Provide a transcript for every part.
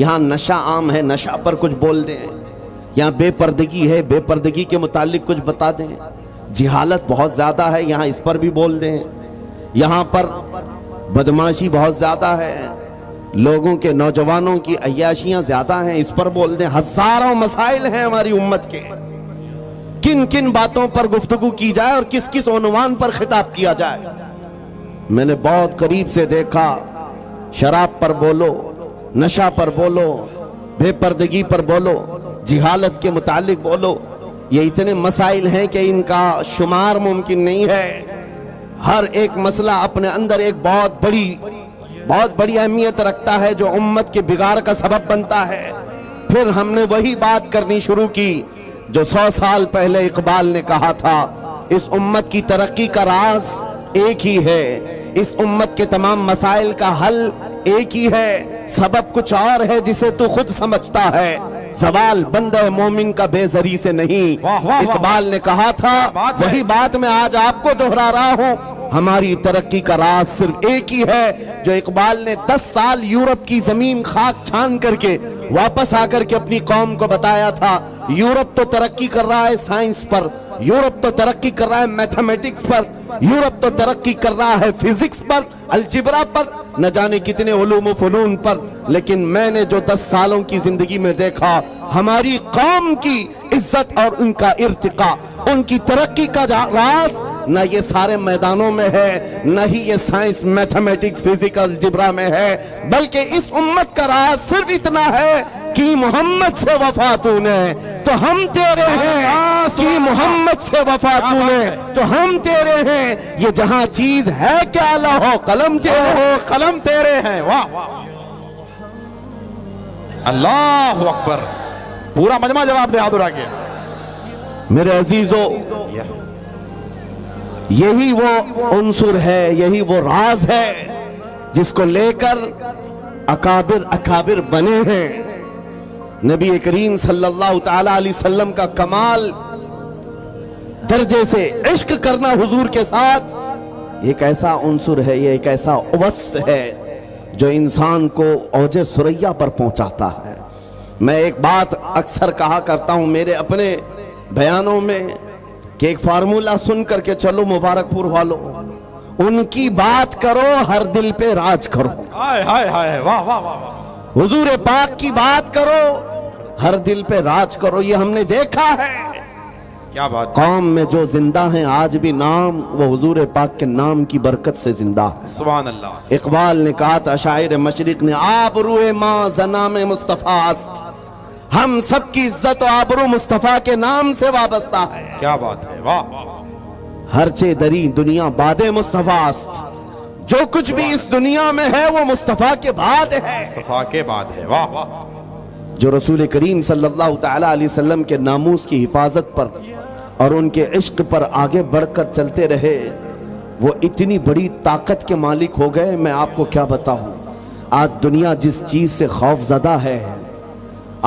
یہاں نشہ عام ہے، نشہ پر کچھ بول دیں، یہاں بے پردگی ہے، بے پردگی کے متعلق کچھ بتا دیں، جہالت بہت زیادہ ہے، یہاں اس پر بھی بول دیں، یہاں پر بدماشی بہت زیادہ ہے، لوگوں کے نوجوانوں کی عیاشیاں زیادہ ہیں، اس پر بول دیں۔ ہزاروں مسائل ہیں ہماری امت کے، کن کن باتوں پر گفتگو کی جائے اور کس کس عنوان پر خطاب کیا جائے۔ میں نے بہت قریب سے دیکھا، شراب پر بولو، نشہ پر بولو، بے پردگی پر بولو، جہالت کے متعلق بولو، یہ اتنے مسائل ہیں کہ ان کا شمار ممکن نہیں ہے۔ ہر ایک مسئلہ اپنے اندر ایک بہت بڑی اہمیت رکھتا ہے جو امت کے بگاڑ کا سبب بنتا ہے۔ پھر ہم نے وہی بات کرنی شروع کی جو 100 سال پہلے اقبال نے کہا تھا، اس امت کی ترقی کا راز ایک ہی ہے، اس امت کے تمام مسائل کا حل ایک ہی ہے، سبب کچھ اور ہے جسے تو خود سمجھتا ہے، زوال بندہ مومن کا بے زری سے نہیں۔ اقبال نے کہا تھا، وہی بات میں آج آپ کو دہرا رہا ہوں، ہماری ترقی کا راز صرف ایک ہی ہے جو اقبال نے 10 سال یورپ کی زمین خاک چھان کر کے واپس آ کر کے اپنی قوم کو بتایا تھا۔ یورپ تو ترقی کر رہا ہے سائنس پر، یورپ تو ترقی کر رہا ہے میتھمیٹکس پر، یورپ تو ترقی کر رہا ہے فزکس پر، الجبرا پر، نہ جانے کتنے علوم و فنون پر، لیکن میں نے جو 10 سالوں کی زندگی میں دیکھا، ہماری قوم کی عزت اور ان کا ارتقاء، ان کی ترقی کا راز نہ یہ سارے میدانوں میں ہے، نہ ہی یہ سائنس میتھمیٹکس فزیکل جبرا میں ہے، بلکہ اس امت کا راز صرف اتنا ہے کہ محمد سے وفا تو نے تو ہم تیرے ہیں، کہ محمد سے وفا تو نے تو ہم تیرے ہیں، یہ جہاں چیز ہے کیا لوح قلم تیرے ہو قلم تیرے ہیں۔ واہ اللہ اکبر، پورا مجمع جواب دے حاضر آگے۔ میرے عزیزو، یہی وہ عنصر ہے، یہی وہ راز ہے جس کو لے کر اکابر بنے ہیں۔ نبی کریم صلی اللہ تعالی علیہ وسلم کا کمال درجے سے عشق کرنا حضور کے ساتھ ایک ایسا عنصر ہے، یہ ایک ایسا وصف ہے جو انسان کو اوج ثریا پر پہنچاتا ہے۔ میں ایک بات اکثر کہا کرتا ہوں میرے اپنے بیانوں میں کہ ایک فارمولا سن کر کے چلو مبارک پور والو، ان کی بات کرو ہر دل پہ راج کرو۔ ہائے ہائے ہائے، واہ واہ واہ، حضور پاک کی بات کرو ہر دل پہ راج کرو، یہ ہم نے دیکھا ہے۔ کیا بات، قوم میں جو زندہ ہیں آج بھی نام وہ حضور پاک کے نام کی برکت سے زندہ ہے۔ سبحان اللہ۔ اقبال نے کہا تھا، شاعر مشرق نے، آپ روح ماں زنام مصطفیٰ است، ہم سب کی عزت و آبرو مصطفیٰ کے نام سے وابستہ ہے۔ کیا بات ہے، واہ واہ، ہرچے دری دنیا باد مصطفیٰ است، جو کچھ بھی اس دنیا میں ہے وہ مصطفیٰ کے بعد ہے۔ مصطفیٰ کے بعد ہے، واہ واہ۔ جو رسول کریم صلی اللہ تعالی علیہ وسلم کے ناموس کی حفاظت پر اور ان کے عشق پر آگے بڑھ کر چلتے رہے، وہ اتنی بڑی طاقت کے مالک ہو گئے، میں آپ کو کیا بتاؤں۔ آج دنیا جس چیز سے خوف زدہ ہے،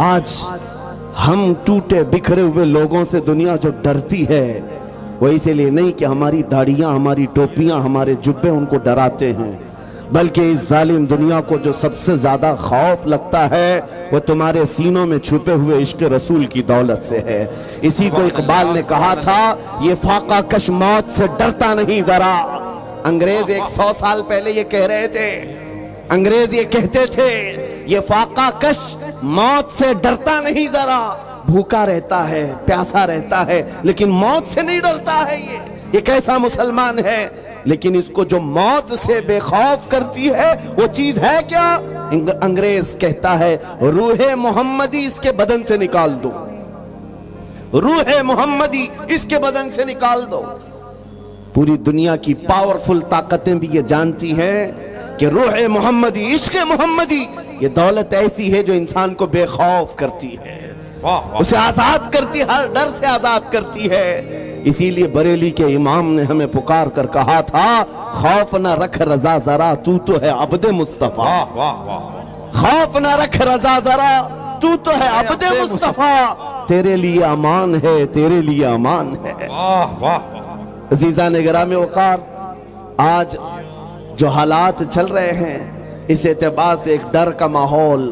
آج ہم ٹوٹے بکھرے ہوئے لوگوں سے دنیا جو ڈرتی ہے، وہ اسی لیے نہیں کہ ہماری داڑیاں، ہماری ٹوپیاں، ہمارے جبے ان کو ڈراتے ہیں، بلکہ اس ظالم دنیا کو جو سب سے زیادہ خوف لگتا ہے وہ تمہارے سینوں میں چھپے ہوئے عشق رسول کی دولت سے ہے۔ اسی کو اقبال نے کہا تھا، یہ فاقہ کش موت سے ڈرتا نہیں ذرا۔ انگریز 100 سال پہلے یہ کہہ رہے تھے، انگریز یہ کہتے تھے، یہ فاقہ کش موت سے ڈرتا نہیں ذرا، بھوکا رہتا ہے، پیاسا رہتا ہے، لیکن موت سے نہیں ڈرتا ہے۔ یہ کیسا مسلمان ہے؟ لیکن اس کو جو موت سے بے خوف کرتی ہے وہ چیز ہے کیا؟ انگریز کہتا ہے، روح محمدی اس کے بدن سے نکال دو، روح محمدی اس کے بدن سے نکال دو۔ پوری دنیا کی پاورفل طاقتیں بھی یہ جانتی ہیں کہ روح محمدی، عشق محمدی، یہ دولت ایسی ہے جو انسان کو بے خوف کرتی ہے، اسے آزاد کرتی، ہر ڈر سے آزاد کرتی ہے۔ اسی لیے بریلی کے امام نے ہمیں پکار کر کہا تھا، خوف نہ رکھ رضا ذرا، تو تو ہے عبد مصطفیٰ۔ خوف نہ رکھ رضا ذرا، تو تو ہے عبد مصطفیٰ، تیرے لیے امان ہے، تیرے لیے امان ہے۔ عزیزان گرامی وقار، آج جو حالات چل رہے ہیں اس اعتبار سے ایک ڈر کا ماحول،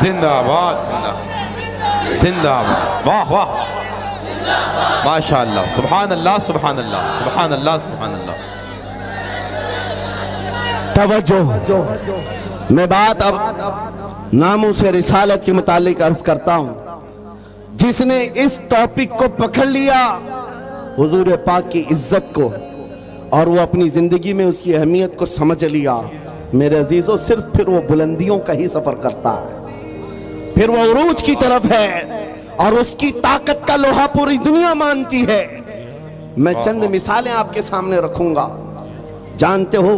زندہ آباد زندہ آباد واہ واہ ماشاء اللہ سبحان اللہ سبحان اللہ سبحان اللہ سبحان اللہ توجہ میں بات اب ناموس رسالت کے متعلق عرض کرتا ہوں. جس نے اس ٹاپک کو پکڑ لیا حضور پاک کی عزت کو اور وہ اپنی زندگی میں اس کی اہمیت کو سمجھ لیا میرے عزیزوں صرف پھر وہ بلندیوں کا ہی سفر کرتا ہے پھر وہ عروج کی طرف ہے اور اس کی طاقت کا لوہا پوری دنیا مانتی ہے. میں چند مثالیں آپ کے سامنے رکھوں گا. جانتے ہو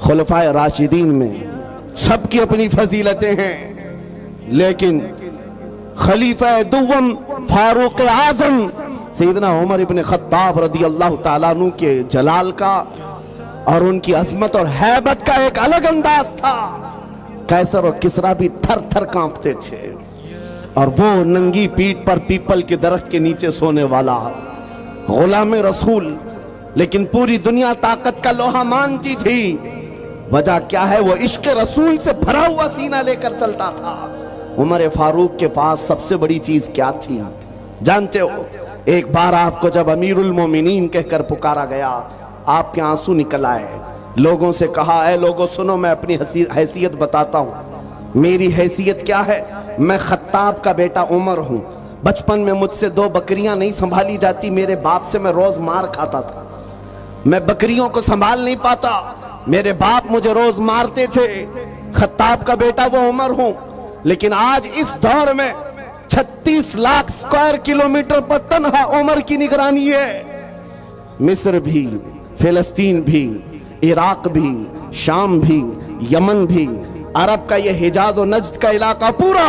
خلفائے راشدین میں سب کی اپنی فضیلتیں ہیں لیکن خلیفہ دوم فاروق اعظم سیدنا عمر ابن خطاب رضی اللہ تعالیٰ عنہ کے جلال کا اور ان کی عظمت اور ہیبت کا ایک الگ انداز تھا. قیصر اور کسریٰ بھی تھر تھر کانپتے تھے اور وہ ننگی پیٹھ پر پیپل کے درخت کے نیچے سونے والا غلام رسول لیکن پوری دنیا طاقت کا لوہا مانتی تھی. وجہ کیا ہے؟ وہ عشق رسول سے بھرا ہوا سینہ لے کر چلتا تھا. عمر فاروق کے پاس سب سے بڑی چیز کیا تھی جانتے ہو؟ ایک بار آپ کو جب امیر المومنین کہہ کر پکارا گیا آپ کے آنسو نکل آئے. لوگوں سے کہا اے لوگوں سنو میں اپنی حیثیت بتاتا ہوں. میری حیثیت کیا ہے؟ میں خطاب کا بیٹا عمر ہوں. بچپن میں مجھ سے 2 بکریاں نہیں سنبھالی جاتی. میرے باپ سے میں روز مار کھاتا تھا. میں بکریوں کو سنبھال نہیں پاتا. میرے باپ مجھے روز مارتے تھے. خطاب کا بیٹا وہ عمر ہوں لیکن آج اس دور میں 36 لاکھ اسکوائر کلومیٹر پر تنہا عمر کی نگرانی ہے. مصر بھی فلسطین بھی عراق بھی شام بھی یمن بھی عرب کا یہ حجاز و نجد کا علاقہ پورا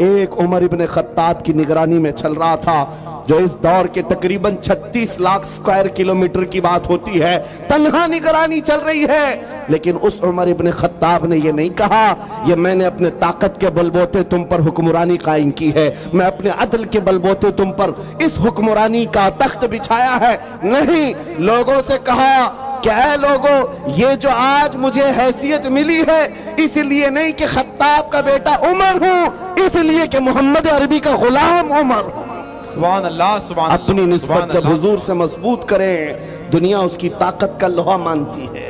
ایک عمر ابن خطاب کی نگرانی میں چل رہا تھا جو اس دور کے تقریباً 36 لاکھ اسکوائر کلومیٹر کی بات ہوتی ہے. تنہا نگرانی چل رہی ہے لیکن اس عمر ابن خطاب نے یہ نہیں کہا یہ میں نے اپنے طاقت کے بلبوتے تم پر حکمرانی قائم کی ہے, میں اپنے عدل کے بلبوتے تم پر اس حکمرانی کا تخت بچھایا ہے. نہیں, لوگوں سے کہا کہ اے لوگوں یہ جو آج مجھے حیثیت ملی ہے اس لیے نہیں کہ خطاب کا بیٹا عمر ہوں, اس لیے کہ محمد عربی کا غلام عمر ہوں. سبحان اللہ سبحان اللہ. اپنی نسبت جب حضور سے مضبوط کریں دنیا اس کی طاقت کا لوہا مانتی ہے.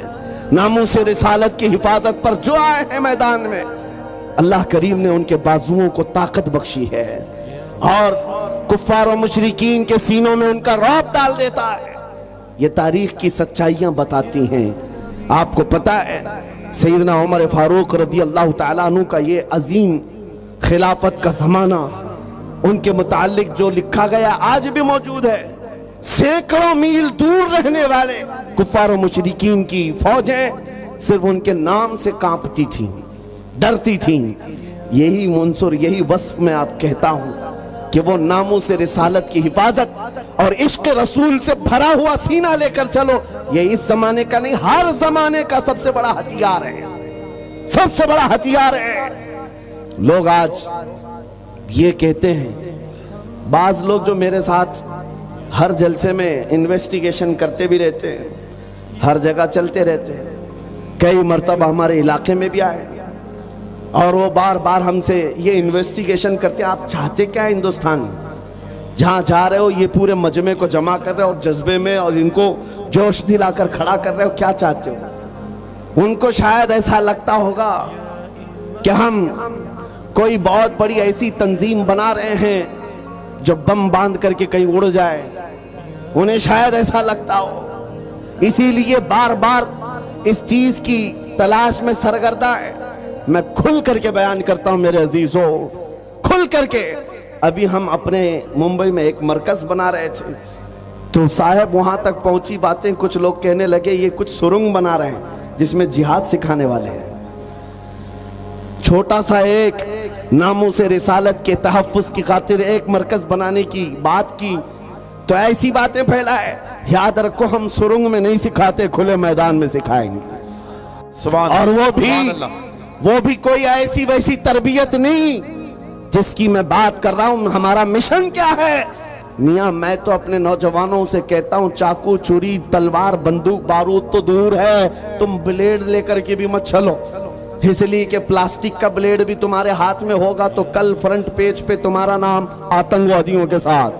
ناموس رسالت کی حفاظت پر جو آئے ہیں میدان میں اللہ کریم نے ان کے بازوؤں کو طاقت بخشی ہے اور کفار و مشرکین کے سینوں میں ان کا رعب ڈال دیتا ہے. یہ تاریخ کی سچائیاں بتاتی ہیں. آپ کو پتا ہے سیدنا عمر فاروق رضی اللہ تعالیٰ عنہ کا یہ عظیم خلافت کا زمانہ ان کے متعلق جو لکھا گیا آج بھی موجود ہے. سینکڑوں میل دور رہنے والے کفار و مشرکین کی فوجیں صرف ان کے نام سے کانپتی تھیں, ڈرتی تھیں. یہی منصر, یہی وصف میں آپ کہتا ہوں کہ وہ ناموس رسالت کی حفاظت اور عشق رسول سے بھرا ہوا سینہ لے کر چلو, یہ اس زمانے کا نہیں ہر زمانے کا سب سے بڑا ہتھیار ہے, سب سے بڑا ہتھیار ہے. لوگ آج یہ کہتے ہیں, بعض لوگ جو میرے ساتھ ہر جلسے میں انویسٹیگیشن کرتے بھی رہتے ہیں, ہر جگہ چلتے رہتے ہیں, کئی مرتبہ ہمارے علاقے میں بھی آئے اور وہ بار بار ہم سے یہ انویسٹیگیشن کرتے ہیں آپ چاہتے کیا ہے ہندوستان میں, جہاں جا رہے ہو یہ پورے مجمع کو جمع کر رہے ہو اور جذبے میں اور ان کو جوش دلا کر کھڑا کر رہے ہو, کیا چاہتے ہو؟ ان کو شاید ایسا لگتا ہوگا کہ ہم کوئی بہت بڑی ایسی تنظیم بنا رہے ہیں جو بم باندھ کر کے کہیں اڑ جائے, انہیں شاید ایسا لگتا ہو. اسی لیے بار بار اس چیز کی تلاش میں سرگردہ ہے. میں کھل کر کے بیان کرتا ہوں میرے عزیزوں, کھل کر کے. ابھی ہم اپنے ممبئی میں ایک مرکز بنا رہے تھے تو صاحب وہاں تک پہنچی باتیں, کچھ لوگ کہنے لگے یہ کچھ سرنگ بنا رہے ہیں جس میں جہاد سکھانے والے ہیں. چھوٹا سا ایک ناموس رسالت کے تحفظ کی خاطر ایک مرکز بنانے کی بات کی تو ایسی باتیں پھیلائے. یاد رکھو ہم سرنگ میں نہیں سکھاتے, کھلے میدان میں سکھائیں گے. اور وہ بھی کوئی ایسی ویسی تربیت نہیں جس کی میں بات کر رہا ہوں. ہمارا مشن کیا ہے میاں؟ میں تو اپنے نوجوانوں سے کہتا ہوں چاقو چھری تلوار بندوق بارود تو دور ہے, تم بلیڈ لے کر کے بھی مت چلو. اس لیے کہ پلاسٹک کا بلیڈ بھی تمہارے ہاتھ میں ہوگا تو کل فرنٹ پیج پہ تمہارا نام آتنکوادیوں کے ساتھ۔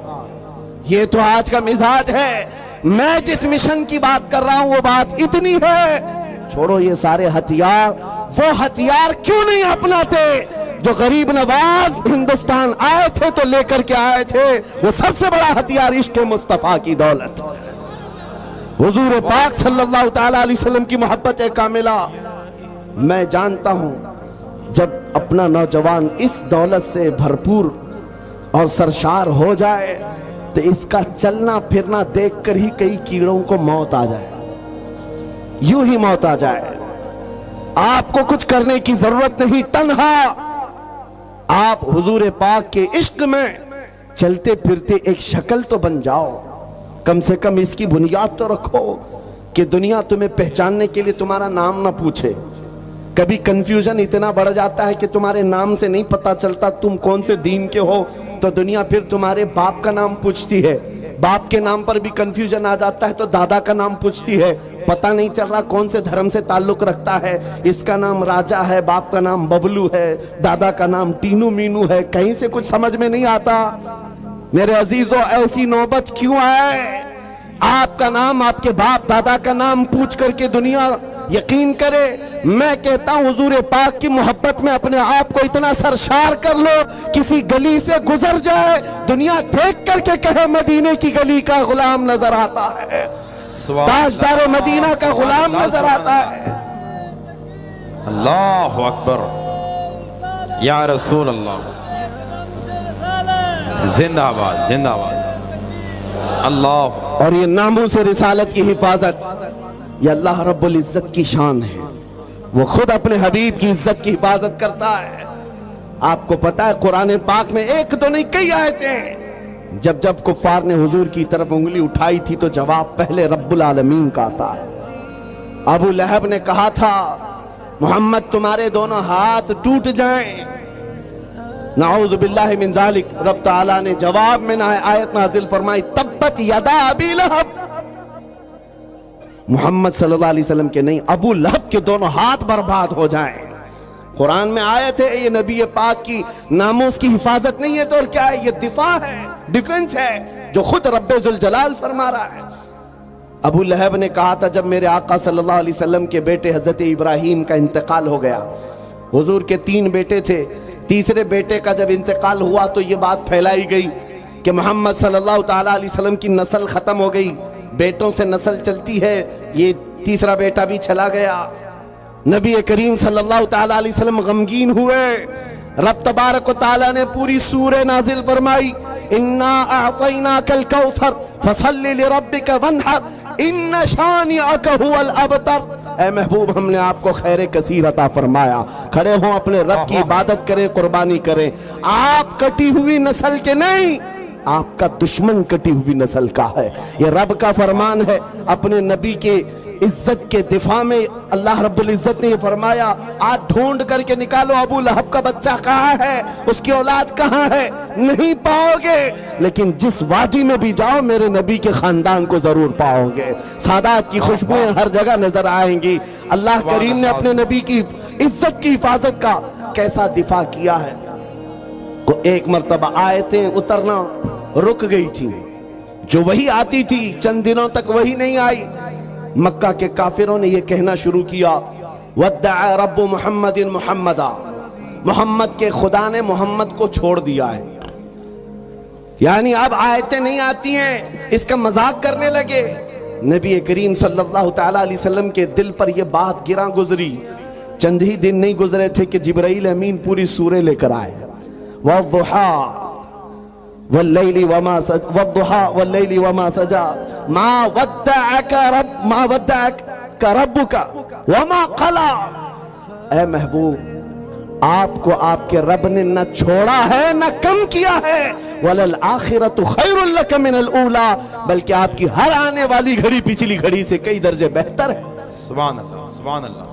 یہ تو آج کا مزاج ہے۔ میں جس مشن کی بات کر رہا ہوں وہ بات اتنی ہے، چھوڑو یہ سارے ہتھیار، وہ ہتھیار کیوں نہیں اپناتے جو غریب نواز ہندوستان آئے تھے تو لے کر کے آئے تھے۔ وہ سب سے بڑا ہتھیار عشق مصطفیٰ کی دولت، حضور پاک صلی اللہ تعالی علیہ وسلم کی محبت کاملہ۔ میں جانتا ہوں جب اپنا نوجوان اس دولت سے بھرپور اور سرشار ہو جائے تو اس کا چلنا پھرنا دیکھ کر ہی کئی کیڑوں کو موت آ جائے، یوں ہی موت آ جائے۔ آپ کو کچھ کرنے کی ضرورت نہیں، تنہا آپ حضور پاک کے عشق میں چلتے پھرتے ایک شکل تو بن جاؤ، کم سے کم اس کی بنیاد تو رکھو کہ دنیا تمہیں پہچاننے کے لیے تمہارا نام نہ پوچھے۔ کبھی کنفیوژن اتنا بڑھ جاتا ہے کہ تمہارے نام سے نہیں پتا چلتا تم کون سے دین کے ہو، تو دنیا پھر تمہارے باپ کا نام پوچھتی ہے۔ باپ کے نام پر بھی کنفیوژن آ جاتا ہے تو دادا کا نام پوچھتی ہے، پتہ نہیں چل رہا کون سے دھرم سے تعلق رکھتا ہے۔ اس کا نام راجہ ہے، باپ کا نام ببلو ہے، دادا کا نام ٹینو مینو ہے، کہیں سے کچھ سمجھ میں نہیں آتا۔ میرے عزیزو، ایسی نوبت کیوں آئے؟ آپ کا نام، آپ کے باپ دادا کا نام پوچھ کر کے دنیا یقین کرے۔ میں کہتا ہوں حضور پاک کی محبت میں اپنے آپ کو اتنا سرشار کر لو، کسی گلی سے گزر جائے دنیا دیکھ کر کے کہے مدینے کی گلی کا غلام نظر آتا ہے، تاجدار مدینہ کا غلام نظر آتا ہے۔ اللہ اکبر، یا رسول اللہ، زندہ آباد زندہ آباد۔ اللہ، اور یہ ناموس رسالت کی حفاظت یہ اللہ رب العزت کی شان ہے، وہ خود اپنے حبیب کی عزت کی حفاظت کرتا ہے۔ آپ کو پتا ہے قرآن پاک میں ایک تو نہیں کئی آیتیں، جب جب کفار نے حضور کی طرف انگلی اٹھائی تھی تو جواب پہلے رب العالمین کا آتا ہے۔ ابو لہب نے کہا تھا محمد تمہارے دونوں ہاتھ ٹوٹ جائیں، نعوذ باللہ من ذالک۔ رب تعالیٰ نے جواب میں آیت نازل فرمائی تبت یدا ابی لہب، محمد صلی اللہ علیہ وسلم کے نہیں، ابو لہب کے دونوں ہاتھ برباد ہو جائیں۔ قرآن میں آیت ہے، یہ نبی پاک کی ناموس کی حفاظت نہیں ہے تو اور کیا ہے؟ یہ دفاع ہے، ڈیفنس ہے جو خود رب ذوالجلال فرما رہا ہے۔ ابو لہب نے کہا تھا جب میرے آقا صلی اللہ علیہ وسلم کے بیٹے حضرت ابراہیم کا انتقال ہو گیا، حضور کے 3 بیٹے تھے، تیسرے بیٹے کا جب انتقال ہوا تو یہ بات پھیلائی گئی کہ محمد صلی اللہ تعالیٰ علیہ وسلم کی نسل ختم ہو گئی، بیٹوں سے نسل چلتی ہے، یہ تیسرا بیٹا بھی چلا گیا۔ نبی کریم صلی اللہ تعالیٰ علیہ وسلم غمگین ہوئے، رب تبارک و تعالیٰ نے پوری سورہ نازل فرمائی اِنَّا أَعْطَيْنَاكَ الْكَوْثَرَ فَصَلِّ لِرَبِّكَ وَانْحَرْ إِنَّ شَانِئَكَ هُوَ الْأَبْتَرُ۔ اے محبوب ہم نے آپ کو خیر کثیر عطا فرمایا، کھڑے ہوں اپنے رب کی عبادت کریں، قربانی کریں۔ آپ کٹی ہوئی نسل کے نہیں، آپ کا دشمن کٹی ہوئی نسل کا ہے، یہ رب کا فرمان ہے۔ اپنے نبی کے عزت کے دفاع میں اللہ رب العزت نے یہ فرمایا آج ڈھونڈ کر کے نکالو ابو لہب کا بچہ کہاں ہے، اس کی اولاد کہاں ہے، نہیں پاؤ گے، لیکن جس وادی میں بھی جاؤ میرے نبی کے خاندان کو ضرور پاؤ گے، سادات کی خوشبوئیں ہر جگہ نظر آئیں گی۔ اللہ کریم نے اپنے نبی کی عزت کی حفاظت کا کیسا دفاع کیا ہے۔ ایک مرتبہ آیتیں اترنا رک گئی تھی، جو وہی آتی تھی چند دنوں تک وہی نہیں آئی۔ مکہ کے کافروں نے یہ کہنا شروع کیا وَدَّعَ رَبُّ مُحَمَّدٍ مُحَمَّدًا، محمد کے خدا نے محمد کو چھوڑ دیا ہے، یعنی اب آیتیں نہیں آتی ہیں، اس کا مذاق کرنے لگے۔ نبی کریم صلی اللہ تعالیٰ علیہ وسلم کے دل پر یہ بات گراں گزری، چند ہی دن نہیں گزرے تھے کہ جبرائیل امین پوری سورہ لے کر آئے، وَالضُّحَىٰ واللیل وما سجا ما ودعک ربک وما قلا۔ اے محبوب آپ کو آپ کے رب نے نہ چھوڑا ہے نہ کم کیا ہے، وَلَلْآخِرَةُ خَيْرٌ لَكَ مِنَ الْأُولَى، بلکہ آپ کی ہر آنے والی گھڑی پچھلی گھڑی سے کئی درجے بہتر ہے۔ سبحان اللہ سبحان اللہ۔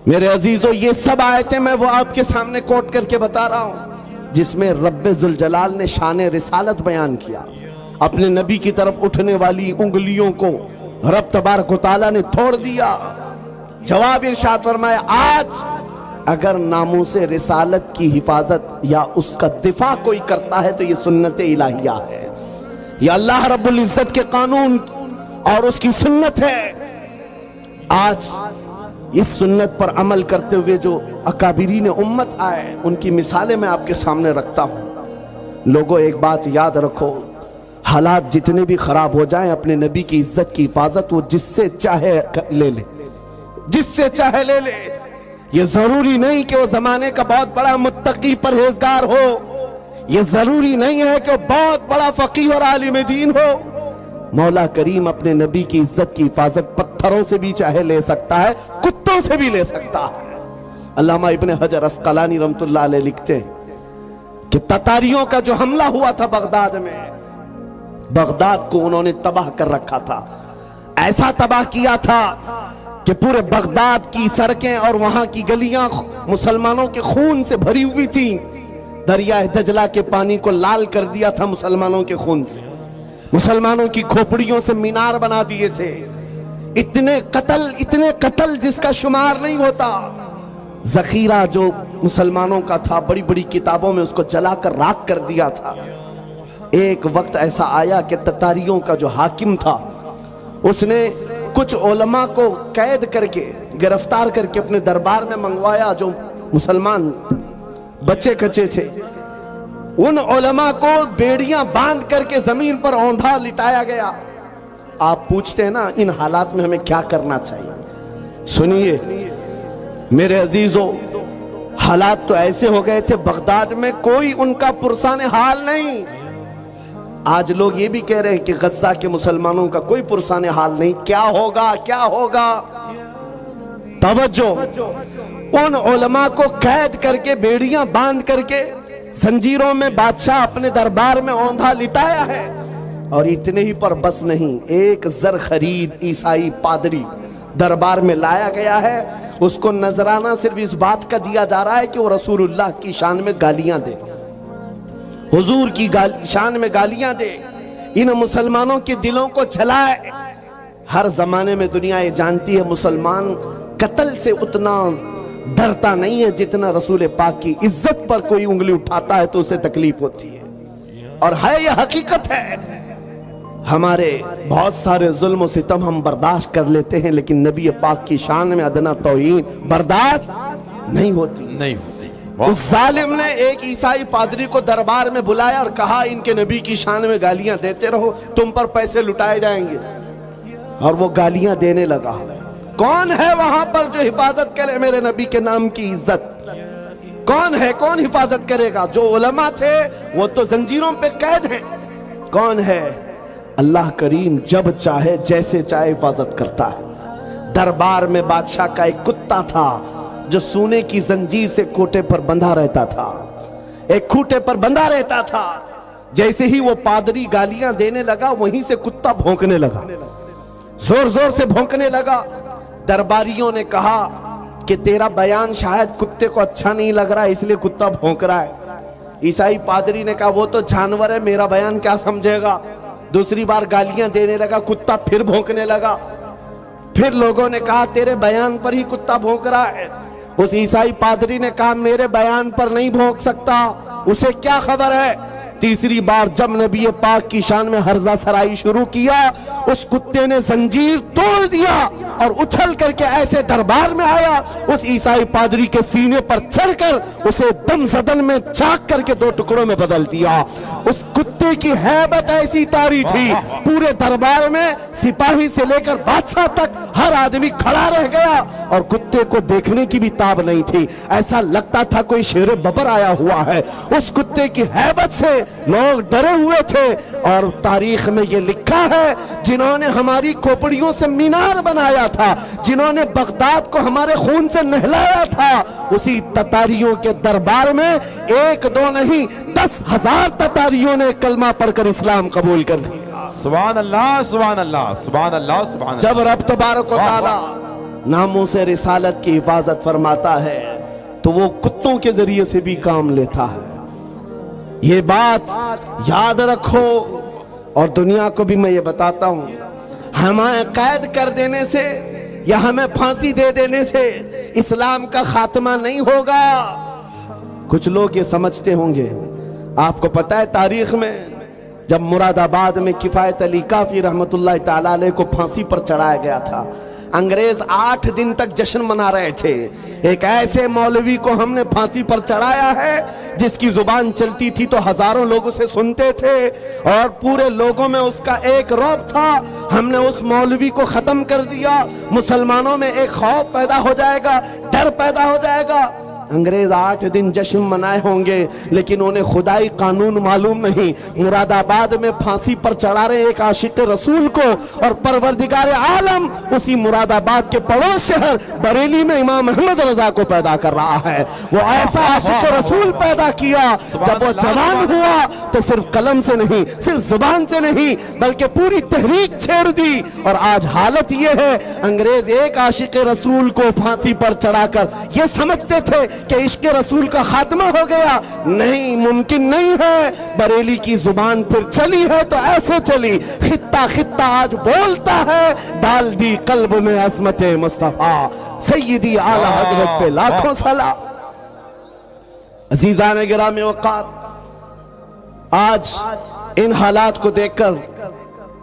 میرے عزیزو یہ سب آیتیں میں وہ آپ کے سامنے کوٹ کر کے بتا رہا ہوں جس میں رب ذوالجلال نے شان رسالت بیان کیا، اپنے نبی کی طرف اٹھنے والی انگلیوں کو رب تبارک و تعالیٰ نے توڑ دیا۔ جواب ارشاد فرمایا آج اگر ناموس رسالت کی حفاظت یا اس کا دفاع کوئی کرتا ہے تو یہ سنت الہیہ ہے، یہ اللہ رب العزت کے قانون اور اس کی سنت ہے۔ آج اس سنت پر عمل کرتے ہوئے جو اکابرین امت آئے ان کی مثالیں میں آپ کے سامنے رکھتا ہوں۔ لوگوں ایک بات یاد رکھو، حالات جتنے بھی خراب ہو جائیں اپنے نبی کی عزت کی حفاظت وہ جس سے چاہے لے لے، جس سے چاہے لے لے۔ یہ ضروری نہیں کہ وہ زمانے کا بہت بڑا متقی پرہیزگار ہو، یہ ضروری نہیں ہے کہ وہ بہت بڑا فقیہ اور عالم دین ہو۔ مولا کریم اپنے نبی کی عزت کی حفاظت پتھروں سے بھی چاہے لے سکتا ہے، کتوں سے بھی لے سکتا ہے۔ علامہ ابن حجر عسقلانی رحمۃ اللہ علیہ لکھتے ہیں کہ تتاریوں کا جو حملہ ہوا تھا بغداد میں، بغداد کو انہوں نے تباہ کر رکھا تھا، ایسا تباہ کیا تھا کہ پورے بغداد کی سڑکیں اور وہاں کی گلیاں مسلمانوں کے خون سے بھری ہوئی تھیں۔ دریائے دجلہ کے پانی کو لال کر دیا تھا مسلمانوں کے خون سے، مسلمانوں کی کھوپڑیوں سے مینار بنا دیے تھے۔ اتنے قتل جس کا شمار نہیں ہوتا۔ ذخیرہ جو مسلمانوں کا تھا بڑی بڑی کتابوں میں اس کو جلا کر راکھ کر دیا تھا۔ ایک وقت ایسا آیا کہ تتاریوں کا جو حاکم تھا اس نے کچھ علماء کو قید کر کے گرفتار کر کے اپنے دربار میں منگوایا، جو مسلمان بچے کچے تھے۔ ان علماء کو بیڑیاں باندھ کر کے زمین پر اوندھا لٹایا گیا۔ آپ پوچھتے ہیں نا ان حالات میں ہمیں کیا کرنا چاہیے؟ سنیے میرے عزیزو، حالات تو ایسے ہو گئے تھے بغداد میں کوئی ان کا پرسان حال نہیں۔ آج لوگ یہ بھی کہہ رہے ہیں کہ غزہ کے مسلمانوں کا کوئی پرسان حال نہیں، کیا ہوگا کیا ہوگا؟ توجہ، ان علماء کو قید کر کے بیڑیاں باندھ کر کے زنجیروں میں بادشاہ اپنے دربار میں اوندھا لٹایا ہے۔ اور اتنے ہی پر بس نہیں، ایک زر خرید عیسائی پادری دربار میں لایا گیا ہے، اس کو نذرانہ صرف اس بات کا دیا جا رہا ہے کہ وہ رسول اللہ کی شان میں گالیاں دے، حضور کی شان میں گالیاں دے، ان مسلمانوں کے دلوں کو جلائے۔ ہر زمانے میں دنیا یہ جانتی ہے مسلمان قتل سے اتنا ڈرتا نہیں ہے جتنا رسول پاک کی عزت پر کوئی انگلی اٹھاتا ہے تو اسے تکلیف ہوتی ہے۔ اور ہے یہ حقیقت ہے، ہمارے بہت سارے ظلم و ستم ہم برداشت کر لیتے ہیں لیکن نبی پاک کی شان میں ادنا توہین برداشت نہیں ہوتی۔ اس ظالم نے ایک عیسائی پادری کو دربار میں بلایا اور کہا ان کے نبی کی شان میں گالیاں دیتے رہو، تم پر پیسے لٹائے جائیں گے۔ اور وہ گالیاں دینے لگا۔ کون ہے وہاں پر جو حفاظت کرے میرے نبی کے نام کی عزت؟ کون ہے؟ کون حفاظت کرے گا؟ جو علماء تھے وہ تو زنجیروں پہ قید ہیں۔ کون ہے؟ اللہ کریم جب چاہے جیسے چاہے حفاظت کرتا ہے۔ دربار میں بادشاہ کا ایک کتا تھا جو سونے کی زنجیر سے کوٹے پر بندھا رہتا تھا، ایک کھوٹے پر بندھا رہتا تھا۔ جیسے ہی وہ پادری گالیاں دینے لگا وہیں سے کتا بھونکنے لگا، زور زور سے بھونکنے لگا۔ درباریوں نے کہا کہ تیرا بیان شاید کتے کو اچھا نہیں لگ رہا اس لیے کتا بھونک رہا ہے۔ عیسائی پادری نے کہا وہ تو جانور ہے، میرا بیان کیا سمجھے گا؟ دوسری بار گالیاں دینے لگا، کتا پھر بھونکنے لگا۔ پھر لوگوں نے کہا تیرے بیان پر ہی کتا بھونک رہا ہے۔ اس عیسائی پادری نے کہا میرے بیان پر نہیں بھونک سکتا، اسے کیا خبر ہے؟ تیسری بار جب نبی پاک کی شان میں ہرزہ سرائی شروع کیا، اس کتے نے زنجیر توڑ دیا اور اچھل کر کے ایسے دربار میں آیا، اس عیسائی پادری کے سینے پر چڑھ کر اسے دم زدن میں چاک کر کے 2 ٹکڑوں میں بدل دیا۔ اس کتے کی ہیبت ایسی طاری تھی، پورے دربار میں سپاہی سے لے کر بادشاہ تک ہر آدمی کھڑا رہ گیا اور کتے کو دیکھنے کی بھی تاب نہیں تھی، ایسا لگتا تھا کوئی شیر ببر آیا ہوا ہے۔ اس کتے کی ہیبت سے لوگ ڈرے ہوئے تھے، اور تاریخ میں یہ لکھا ہے جنہوں نے ہماری کھوپڑیوں سے مینار بنایا تھا، جنہوں نے بغداد کو ہمارے خون سے نہلایا تھا، اسی تتاریوں کے دربار میں 1 2 نہیں 10,000 تتاریوں نے کلمہ پڑھ کر اسلام قبول کر لیا۔ سبحان اللہ سبحان اللہ سبحان اللہ سبحان اللہ۔ جب رب تبارک و تعالی ناموں سے رسالت کی حفاظت فرماتا ہے تو وہ کتوں کے ذریعے سے بھی کام لیتا ہے۔ یہ بات یاد رکھو، اور دنیا کو بھی میں یہ بتاتا ہوں، ہمیں قید کر دینے سے یا ہمیں پھانسی دے دینے سے اسلام کا خاتمہ نہیں ہوگا۔ کچھ لوگ یہ سمجھتے ہوں گے، آپ کو پتہ ہے تاریخ میں جب مراد آباد میں کفایت علی کافی رحمت اللہ تعالیٰ علیہ کو پھانسی پر چڑھایا گیا تھا، انگریز 8 دن تک جشن منا رہے تھے۔ ایک ایسے مولوی کو ہم نے پھانسی پر چڑھایا ہے جس کی زبان چلتی تھی تو ہزاروں لوگ اسے سنتے تھے اور پورے لوگوں میں اس کا ایک رعب تھا۔ ہم نے اس مولوی کو ختم کر دیا، مسلمانوں میں ایک خوف پیدا ہو جائے گا، ڈر پیدا ہو جائے گا۔ انگریز 8 دن جشن منائے ہوں گے لیکن انہیں خدائی قانون معلوم نہیں۔ مراد آباد میں پھانسی پر چڑھا رہے ایک عاشق رسول کو، اور پروردگار عالم اسی مراد آباد کے پڑوس شہر بریلی میں امام احمد رضا کو پیدا کر رہا ہے۔ وہ ایسا عاشق رسول پیدا کیا، جب وہ جوان ہوا تو صرف قلم سے نہیں، صرف زبان سے نہیں، بلکہ پوری تحریک چھیڑ دی۔ اور آج حالت یہ ہے، انگریز ایک عاشق رسول کو پھانسی پر چڑھا کر یہ سمجھتے تھے کہ عشق رسول کا خاتمہ ہو گیا۔ نہیں، ممکن نہیں ہے۔ بریلی کی زبان پھر چلی ہے تو ایسے چلی، خطہ خطہ آج بولتا ہے، ڈال دی قلب میں عظمت مصطفیٰ سیدی اعلی حضرت پہ لاکھوں سلام۔ عزیزان گرامی وقار، آج ان حالات کو دیکھ کر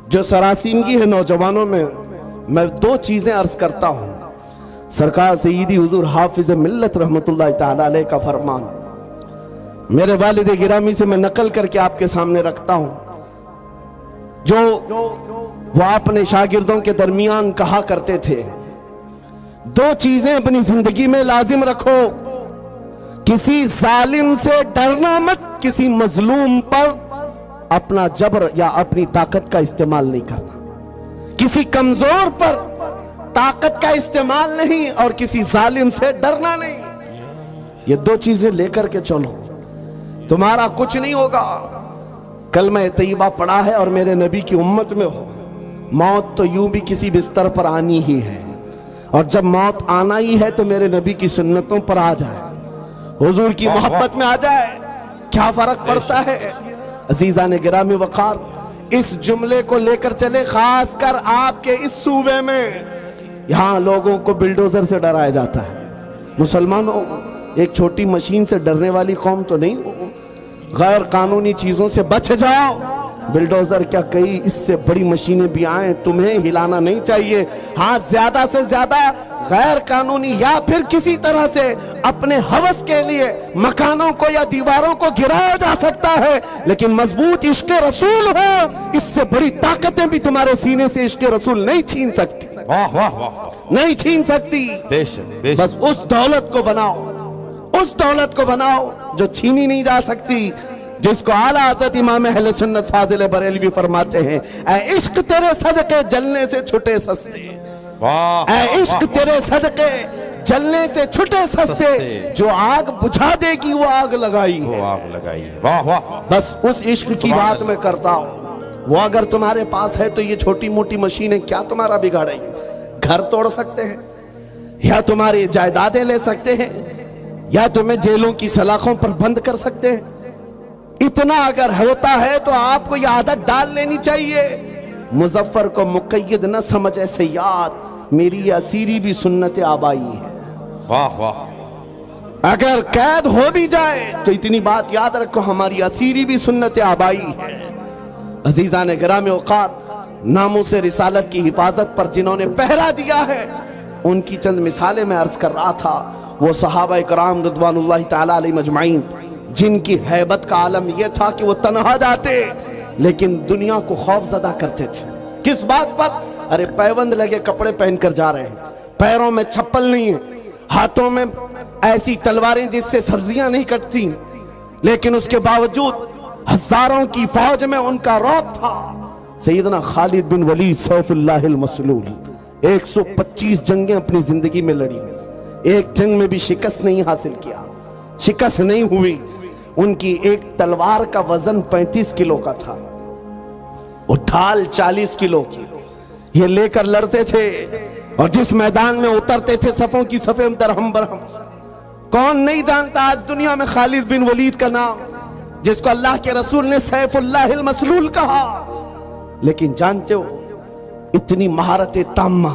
جو سراسیمگی ہے نوجوانوں میں 2 چیزیں عرض کرتا ہوں۔ سرکار سیدی حضور حافظ ملت رحمت اللہ تعالی علیہ کا فرمان میرے والد گرامی سے میں نقل کر کے آپ کے سامنے رکھتا ہوں، جو وہ اپنے شاگردوں کے درمیان کہا کرتے تھے، 2 چیزیں اپنی زندگی میں لازم رکھو، کسی ظالم سے ڈرنا مت، کسی مظلوم پر اپنا جبر یا اپنی طاقت کا استعمال نہیں کرنا، کسی کمزور پر طاقت کا استعمال نہیں اور کسی ظالم سے ڈرنا نہیں۔ یہ 2 چیزیں لے کر کے چلو، تمہارا کچھ نہیں ہوگا۔ کلمہ طیبہ پڑھا ہے اور میرے نبی کی امت میں ہو، موت تو یوں بھی کسی بستر پر آنی ہی ہے، اور جب موت آنا ہی ہے تو میرے نبی کی سنتوں پر آ جائے، حضور کی محبت میں آ جائے، کیا فرق پڑتا ہے؟ عزیزان گرامی وقار، اس جملے کو لے کر چلے، خاص کر آپ کے اس صوبے میں یہاں لوگوں کو بلڈوزر سے ڈرایا جاتا ہے۔ مسلمانوں، ایک چھوٹی مشین سے ڈرنے والی قوم تو نہیں ہو، غیر قانونی چیزوں سے بچ جاؤ۔ بلڈوزر کیا، کئی اس سے بڑی مشینیں بھی آئیں، تمہیں ہلانا نہیں چاہیے۔ ہاں، زیادہ سے زیادہ غیر قانونی یا پھر کسی طرح سے اپنے ہوس کے لیے مکانوں کو یا دیواروں کو گرایا جا سکتا ہے، لیکن مضبوط عشق رسول ہو، اس سے بڑی طاقتیں بھی تمہارے سینے سے عشق رسول نہیں چھین سکتی، واہ واہ واہ، نہیں چھین سکتی۔ بے شک بے شک، بس اس دولت کو بناؤ، اس دولت کو بناؤ جو چھینی نہیں جا سکتی، جس کو اعلیٰ حضرت امام اہل سنت فاضل بریلوی فرماتے ہیں، اے عشق تیرے صدقے جلنے سے چھٹے سستے، واہ، اے عشق تیرے صدقے جلنے سے چھٹے سستے، جو آگ بجھا دے گی وہ آگ لگائی ہے، وہ آگ لگائی ہے، واہ واہ، بس اس عشق کی بات میں کرتا ہوں۔ وہ اگر تمہارے پاس ہے تو یہ چھوٹی موٹی مشینیں کیا تمہارا بگاڑیں گی؟ گھر توڑ سکتے ہیں، یا تمہاری جائیدادیں لے سکتے ہیں، یا تمہیں جیلوں کی سلاخوں پر بند کر سکتے ہیں۔ اتنا اگر ہوتا ہے تو آپ کو یہ عادت ڈال لینی چاہیے، مظفر کو مقید نہ سمجھے سیاد، میری یہ اسیری بھی سنت آبائی ہے۔ واہ واہ، اگر قید ہو بھی جائے تو اتنی بات یاد رکھو، ہماری اسیری بھی سنت آبائی ہے۔ عزیزان گرامی اوقات، ناموس رسالت کی حفاظت پر جنہوں نے پہرا دیا ہے، ان کی چند مثالیں میں عرض کر رہا تھا۔ وہ صحابہ کرام رضوان اللہ تعالی علیہ مجمعین، جن کی ہیبت کا عالم یہ تھا کہ وہ تنہا جاتے لیکن دنیا کو خوف زدہ کرتے تھے۔ کس بات پر؟ ارے پیوند لگے کپڑے پہن کر جا رہے ہیں، پیروں میں چپل نہیں ہے، ہاتھوں میں ایسی تلواریں جس سے سبزیاں نہیں کٹتی، لیکن اس کے باوجود ہزاروں کی فوج میں ان کا رعب تھا۔ سیدنا خالد بن ولید سیف اللہ المسلول 125 جنگیں اپنی زندگی میں لڑی، ایک جنگ میں بھی شکست نہیں حاصل کیا، شکست نہیں ہوئی۔ ان کی ایک تلوار کا وزن 35 کلو کا تھا، وہ ڈھال 40 کلو کی، یہ لے کر لڑتے تھے، اور جس میدان میں اترتے تھے صفوں کی صفیں درہم برہم۔ کون نہیں جانتا آج دنیا میں خالد بن ولید کا نام، جس کو اللہ کے رسول نے سیف اللہ المسلول کہا، لیکن جانتے ہو اتنی مہارت تامہ،